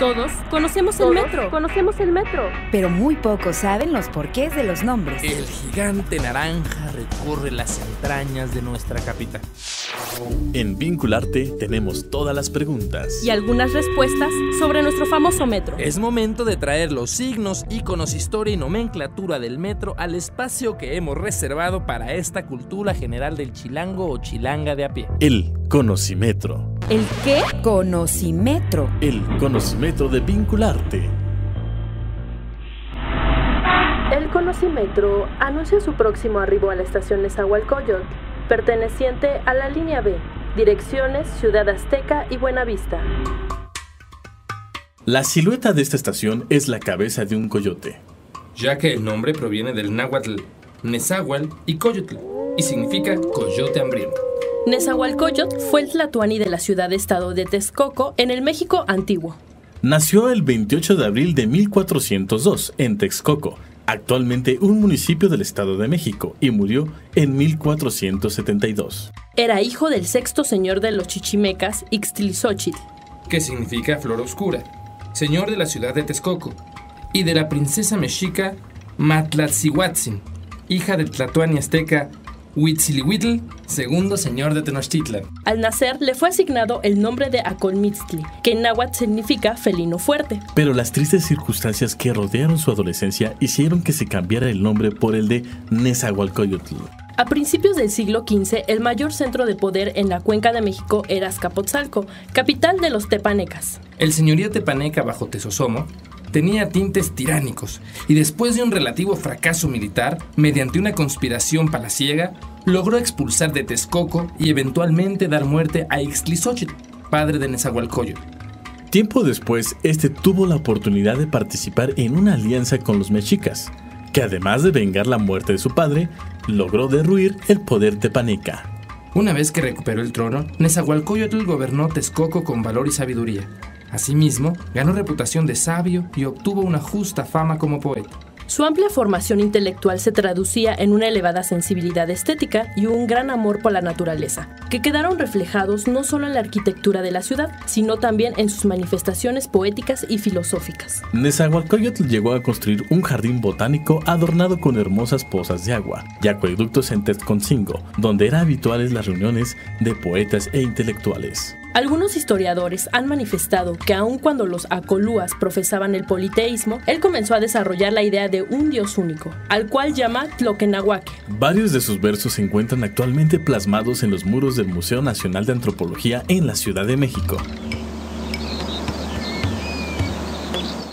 Todos conocemos el metro. Pero muy pocos saben los porqués de los nombres. El gigante naranja recorre las entrañas de nuestra capital. En Vincularte tenemos todas las preguntas Y algunas respuestas sobre nuestro famoso metro. Es momento de traer los signos, íconos, historia y nomenclatura del metro al espacio que hemos reservado para esta cultura general del chilango o chilanga de a pie. el Conocimetro. ¿El qué? Conocimetro. El Conocimetro de Vincularte. El Conocimetro anuncia su próximo arribo a la estación Nezahualcóyotl, perteneciente a la línea B, direcciones Ciudad Azteca y Buenavista. La silueta de esta estación es la cabeza de un coyote. Ya que el nombre proviene del náhuatl Nezahual y Coyotl, y significa coyote hambriento. Nezahualcóyotl fue el tlatoani de la ciudad-estado de Texcoco en el México antiguo. Nació el 28 de abril de 1402 en Texcoco, actualmente un municipio del Estado de México, y murió en 1472. Era hijo del sexto señor de los chichimecas, Ixtlilxóchitl, Que significa flor oscura, señor de la ciudad de Texcoco, y de la princesa mexica Matlatzihuatzin, hija del tlatoani azteca Huitzilihuitl, segundo señor de Tenochtitlan. Al nacer le fue asignado el nombre de Acolmitztli, que en náhuatl significa felino fuerte. Pero las tristes circunstancias que rodearon su adolescencia hicieron que se cambiara el nombre por el de Nezahualcóyotl. A principios del siglo XV, el mayor centro de poder en la cuenca de México era Azcapotzalco, capital de los tepanecas. El señorío tepaneca bajo Tezosomoc tenía tintes tiránicos y después de un relativo fracaso militar, mediante una conspiración palaciega, logró expulsar de Texcoco y eventualmente dar muerte a Ixtlilxóchitl, padre de Nezahualcóyotl. Tiempo después, este tuvo la oportunidad de participar en una alianza con los mexicas, que además de vengar la muerte de su padre, logró derruir el poder tepaneca. Una vez que recuperó el trono, Nezahualcóyotl gobernó Texcoco con valor y sabiduría. Asimismo, ganó reputación de sabio y obtuvo una justa fama como poeta. Su amplia formación intelectual se traducía en una elevada sensibilidad estética y un gran amor por la naturaleza, que quedaron reflejados no solo en la arquitectura de la ciudad, sino también en sus manifestaciones poéticas y filosóficas. Nezahualcóyotl llegó a construir un jardín botánico adornado con hermosas pozas de agua y acueductos en Tezconcingo, donde eran habituales las reuniones de poetas e intelectuales. Algunos historiadores han manifestado que aun cuando los acolúas profesaban el politeísmo, él comenzó a desarrollar la idea de un dios único, al cual llama Tloquenahuaque. Varios de sus versos se encuentran actualmente plasmados en los muros del Museo Nacional de Antropología en la Ciudad de México.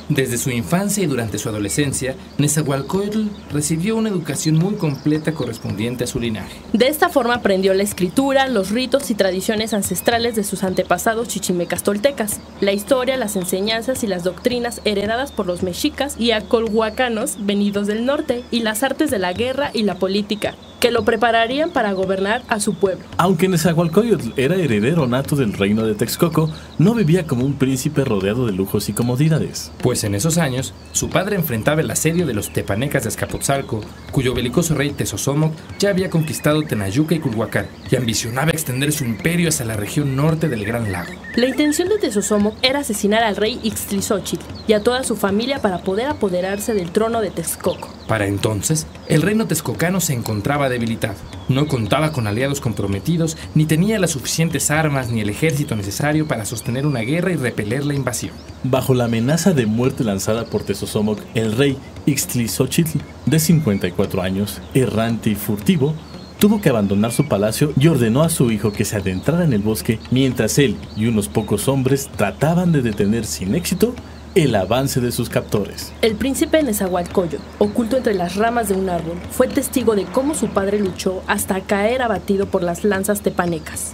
Desde su infancia y durante su adolescencia, Nezahualcóyotl recibió una educación muy completa correspondiente a su linaje. De esta forma aprendió la escritura, los ritos y tradiciones ancestrales de sus antepasados chichimecas toltecas, la historia, las enseñanzas y las doctrinas heredadas por los mexicas y acolhuacanos venidos del norte, y las artes de la guerra y la política, que lo prepararían para gobernar a su pueblo. Aunque Nezahualcóyotl era heredero nato del reino de Texcoco, no vivía como un príncipe rodeado de lujos y comodidades. Pues en esos años, su padre enfrentaba el asedio de los tepanecas de Azcapotzalco, cuyo belicoso rey Tezosomoc ya había conquistado Tenayuca y Culhuacán, y ambicionaba extender su imperio hacia la región norte del Gran Lago. La intención de Tezosomoc era asesinar al rey Ixtlilxóchitl y a toda su familia para poder apoderarse del trono de Texcoco. Para entonces, el reino texcocano se encontraba debilitado. No contaba con aliados comprometidos, ni tenía las suficientes armas ni el ejército necesario para sostener una guerra y repeler la invasión. Bajo la amenaza de muerte lanzada por Tezosomoc, el rey Ixtlilxóchitl, de 54 años, errante y furtivo, tuvo que abandonar su palacio y ordenó a su hijo que se adentrara en el bosque mientras él y unos pocos hombres trataban de detener sin éxito el avance de sus captores. El príncipe Nezahualcóyotl, oculto entre las ramas de un árbol, fue testigo de cómo su padre luchó hasta caer abatido por las lanzas tepanecas.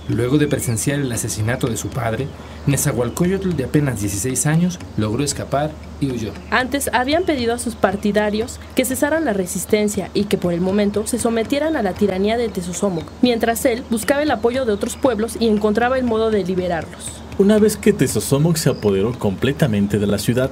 Luego de presenciar el asesinato de su padre, Nezahualcóyotl, de apenas 16 años, logró escapar y huyó. Antes habían pedido a sus partidarios que cesaran la resistencia y que por el momento se sometieran a la tiranía de Tezosomoc, mientras él buscaba el apoyo de otros pueblos y encontraba el modo de liberarlos. Una vez que Tezosomoc se apoderó completamente de la ciudad,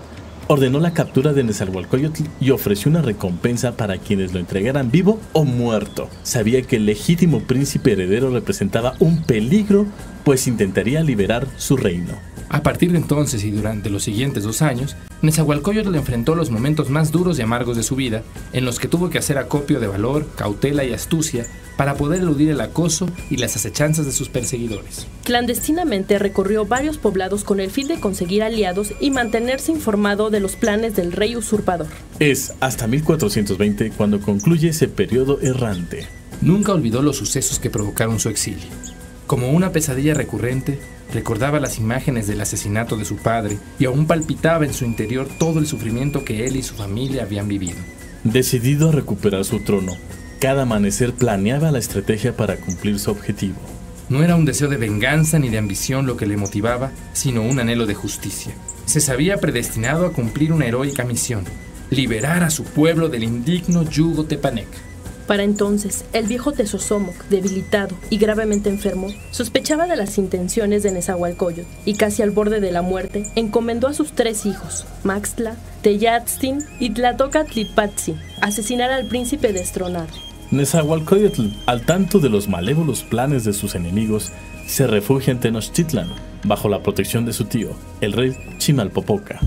ordenó la captura de Nezahualcóyotl y ofreció una recompensa para quienes lo entregaran vivo o muerto. Sabía que el legítimo príncipe heredero representaba un peligro, pues intentaría liberar su reino. A partir de entonces y durante los siguientes 2 años, Nezahualcóyotl enfrentó los momentos más duros y amargos de su vida, en los que tuvo que hacer acopio de valor, cautela y astucia para poder eludir el acoso y las acechanzas de sus perseguidores. Clandestinamente recorrió varios poblados con el fin de conseguir aliados y mantenerse informado de los planes del rey usurpador. Es hasta 1420 cuando concluye ese periodo errante. Nunca olvidó los sucesos que provocaron su exilio. Como una pesadilla recurrente, recordaba las imágenes del asesinato de su padre y aún palpitaba en su interior todo el sufrimiento que él y su familia habían vivido. Decidido a recuperar su trono, cada amanecer planeaba la estrategia para cumplir su objetivo. No era un deseo de venganza ni de ambición lo que le motivaba, sino un anhelo de justicia. Se sabía predestinado a cumplir una heroica misión: liberar a su pueblo del indigno yugo tepaneca. Para entonces, el viejo Tezosomoc, debilitado y gravemente enfermo, sospechaba de las intenciones de Nezahualcóyotl y casi al borde de la muerte, encomendó a sus 3 hijos, Maxtla, Teyatztin y Tlatocatlipatzin, asesinar al príncipe destronado. Nezahualcóyotl, al tanto de los malévolos planes de sus enemigos, se refugia en Tenochtitlan, bajo la protección de su tío, el rey Chimalpopoca.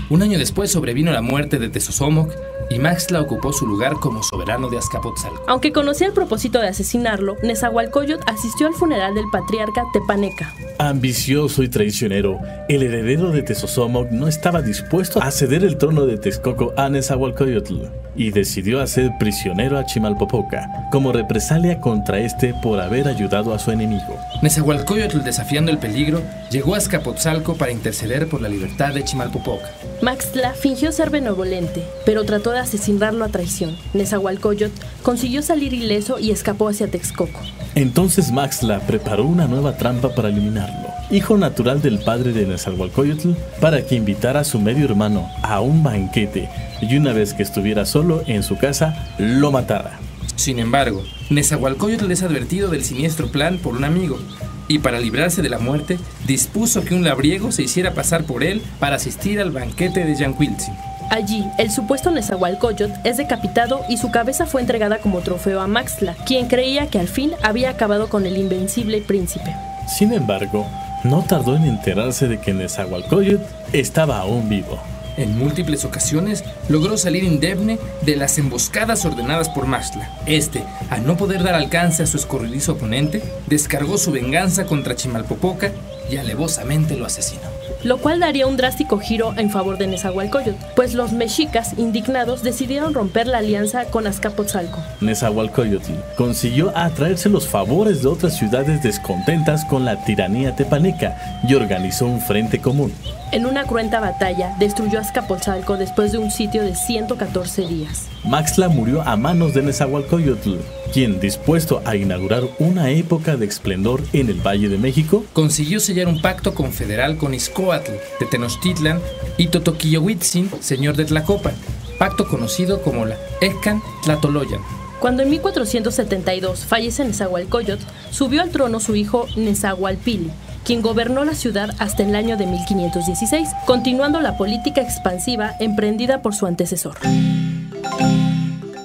Un año después sobrevino la muerte de Tezosomoc y Maxtla ocupó su lugar como soberano de Azcapotzalco. Aunque conocía el propósito de asesinarlo, Nezahualcóyotl asistió al funeral del patriarca tepaneca. Ambicioso y traicionero, el heredero de Tezosomoc no estaba dispuesto a ceder el trono de Texcoco a Nezahualcóyotl y decidió hacer prisionero a Chimalpopoca como represalia contra este por haber ayudado a su enemigo. Nezahualcóyotl, desafiando el peligro, llegó a Azcapotzalco para interceder por la libertad de Chimalpopoca. Maxtla fingió ser benevolente, pero trató de asesinarlo a traición. Nezahualcóyotl consiguió salir ileso y escapó hacia Texcoco. Entonces Maxtla preparó una nueva trampa para eliminarlo, hijo natural del padre de Nezahualcóyotl, para que invitara a su medio hermano a un banquete y una vez que estuviera solo en su casa, lo matara. Sin embargo, Nezahualcóyotl es advertido del siniestro plan por un amigo, y para librarse de la muerte, dispuso que un labriego se hiciera pasar por él para asistir al banquete de Yanquiltzin. Allí, el supuesto Nezahualcóyotl es decapitado y su cabeza fue entregada como trofeo a Maxtla, quien creía que al fin había acabado con el invencible príncipe. Sin embargo, no tardó en enterarse de que Nezahualcóyotl estaba aún vivo. En múltiples ocasiones logró salir indemne de las emboscadas ordenadas por Maxtla. Al no poder dar alcance a su escurridizo oponente, descargó su venganza contra Chimalpopoca y alevosamente lo asesinó. Lo cual daría un drástico giro en favor de Nezahualcóyotl, pues los mexicas, indignados, decidieron romper la alianza con Azcapotzalco. Nezahualcóyotl consiguió atraerse los favores de otras ciudades descontentas con la tiranía tepaneca y organizó un frente común. En una cruenta batalla, destruyó Azcapotzalco después de un sitio de 114 días. Maxtla murió a manos de Nezahualcóyotl, quien, dispuesto a inaugurar una época de esplendor en el Valle de México, consiguió sellar un pacto confederal con Ixcoatl de Tenochtitlan y Totoquiyohuitzin, señor de Tlacopan, pacto conocido como la Eccan Tlatoloyan. Cuando en 1472 fallece Nezahualcóyotl, subió al trono su hijo Nezahualpili, quien gobernó la ciudad hasta el año de 1516, continuando la política expansiva emprendida por su antecesor.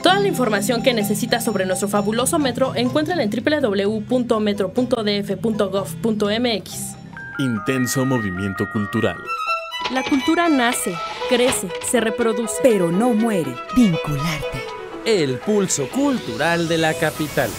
Toda la información que necesitas sobre nuestro fabuloso metro encuéntrala en www.metro.df.gov.mx. Intenso movimiento cultural. La cultura nace, crece, se reproduce, pero no muere. Vincularte. El pulso cultural de la capital.